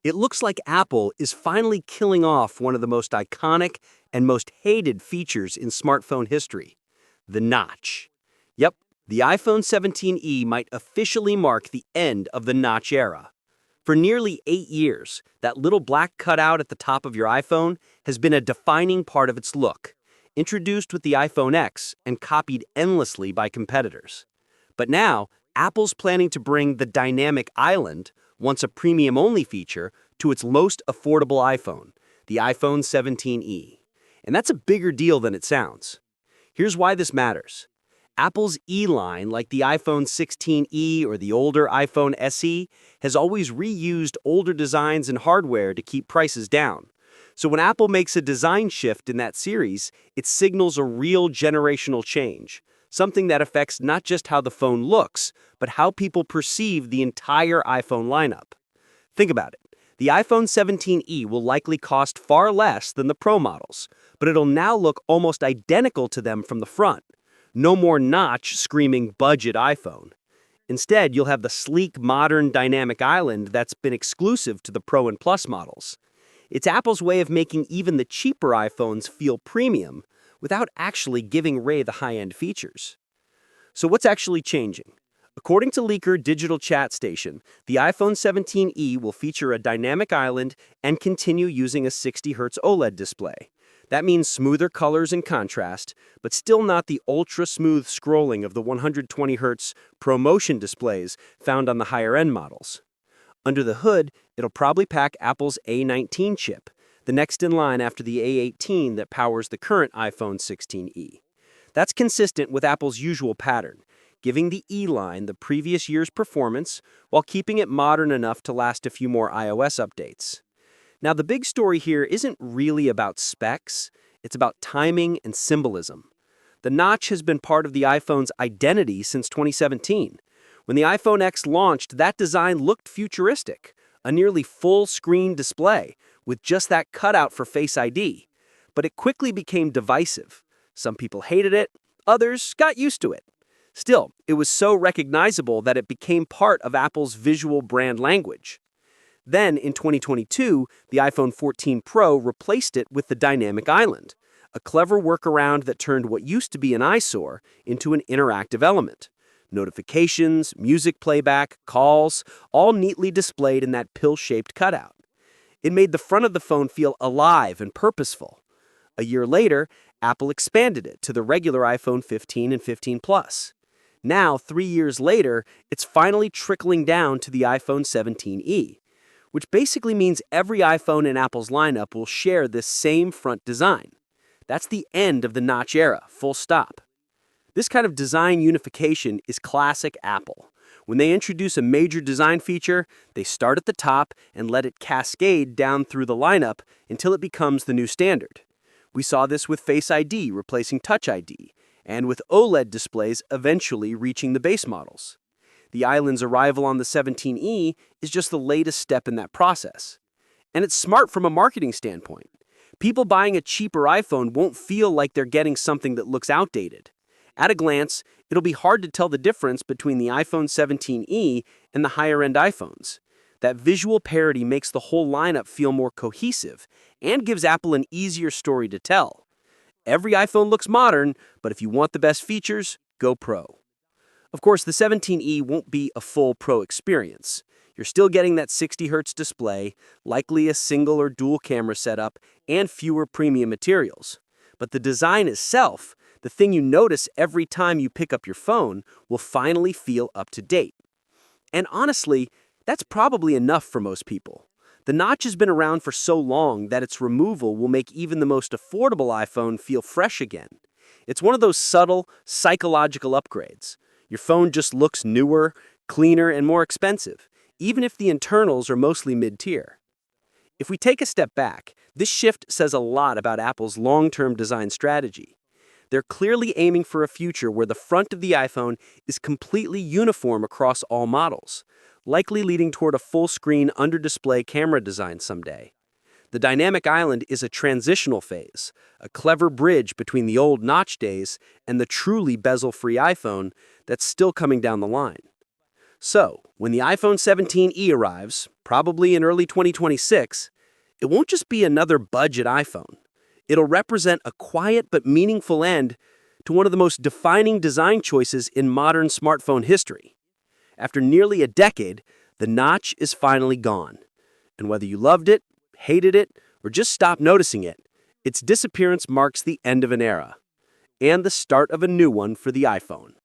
It looks like Apple is finally killing off one of the most iconic and most hated features in smartphone history, the notch. Yep, the iPhone 17e might officially mark the end of the notch era. For nearly 8 years, that little black cutout at the top of your iPhone has been a defining part of its look, introduced with the iPhone X and copied endlessly by competitors. But now, Apple's planning to bring the dynamic island, once a premium-only feature, to its most affordable iPhone, the iPhone 17e. And that's a bigger deal than it sounds. Here's why this matters. Apple's E line, like the iPhone 16e or the older iPhone SE, has always reused older designs and hardware to keep prices down. So when Apple makes a design shift in that series, it signals a real generational change, something that affects not just how the phone looks, but how people perceive the entire iPhone lineup. Think about it. The iPhone 17e will likely cost far less than the Pro models, but it'll now look almost identical to them from the front. No more notch screaming budget iPhone. Instead, you'll have the sleek, modern dynamic island that's been exclusive to the Pro and Plus models. It's Apple's way of making even the cheaper iPhones feel premium without actually giving Ray the high-end features. So what's actually changing? According to leaker Digital Chat Station, the iPhone 17e will feature a dynamic island and continue using a 60Hz OLED display. That means smoother colors and contrast, but still not the ultra-smooth scrolling of the 120Hz ProMotion displays found on the higher-end models. Under the hood, it'll probably pack Apple's A19 chip, the next in line after the A18 that powers the current iPhone 16e. That's consistent with Apple's usual pattern, giving the E line the previous year's performance while keeping it modern enough to last a few more iOS updates. Now, the big story here isn't really about specs, it's about timing and symbolism. The notch has been part of the iPhone's identity since 2017. When the iPhone X launched, that design looked futuristic, a nearly full-screen display with just that cutout for Face ID. But it quickly became divisive. Some people hated it, others got used to it. Still, it was so recognizable that it became part of Apple's visual brand language. Then, in 2022, the iPhone 14 Pro replaced it with the dynamic island, a clever workaround that turned what used to be an eyesore into an interactive element. Notifications, music playback, calls, all neatly displayed in that pill-shaped cutout. It made the front of the phone feel alive and purposeful. A year later, Apple expanded it to the regular iPhone 15 and 15 Plus. Now, 3 years later, it's finally trickling down to the iPhone 17e, which basically means every iPhone in Apple's lineup will share this same front design. That's the end of the notch era, full stop. This kind of design unification is classic Apple. When they introduce a major design feature, they start at the top and let it cascade down through the lineup until it becomes the new standard. We saw this with Face ID replacing Touch ID, and with OLED displays eventually reaching the base models. The island's arrival on the 17e is just the latest step in that process. And it's smart from a marketing standpoint. People buying a cheaper iPhone won't feel like they're getting something that looks outdated. At a glance, it'll be hard to tell the difference between the iPhone 17e and the higher-end iPhones. That visual parity makes the whole lineup feel more cohesive and gives Apple an easier story to tell. Every iPhone looks modern, but if you want the best features, go Pro. Of course, the 17e won't be a full Pro experience. You're still getting that 60Hz display, likely a single or dual camera setup, and fewer premium materials. But the design itself, the thing you notice every time you pick up your phone, will finally feel up to date. And honestly, that's probably enough for most people. The notch has been around for so long that its removal will make even the most affordable iPhone feel fresh again. It's one of those subtle, psychological upgrades. Your phone just looks newer, cleaner, and more expensive, even if the internals are mostly mid-tier. If we take a step back, this shift says a lot about Apple's long-term design strategy. They're clearly aiming for a future where the front of the iPhone is completely uniform across all models, likely leading toward a full-screen under-display camera design someday. The dynamic island is a transitional phase, a clever bridge between the old notch days and the truly bezel-free iPhone that's still coming down the line. So, when the iPhone 17e arrives, probably in early 2026, it won't just be another budget iPhone. It'll represent a quiet but meaningful end to one of the most defining design choices in modern smartphone history. After nearly a decade, the notch is finally gone. And whether you loved it, hated it, or just stopped noticing it, its disappearance marks the end of an era and the start of a new one for the iPhone.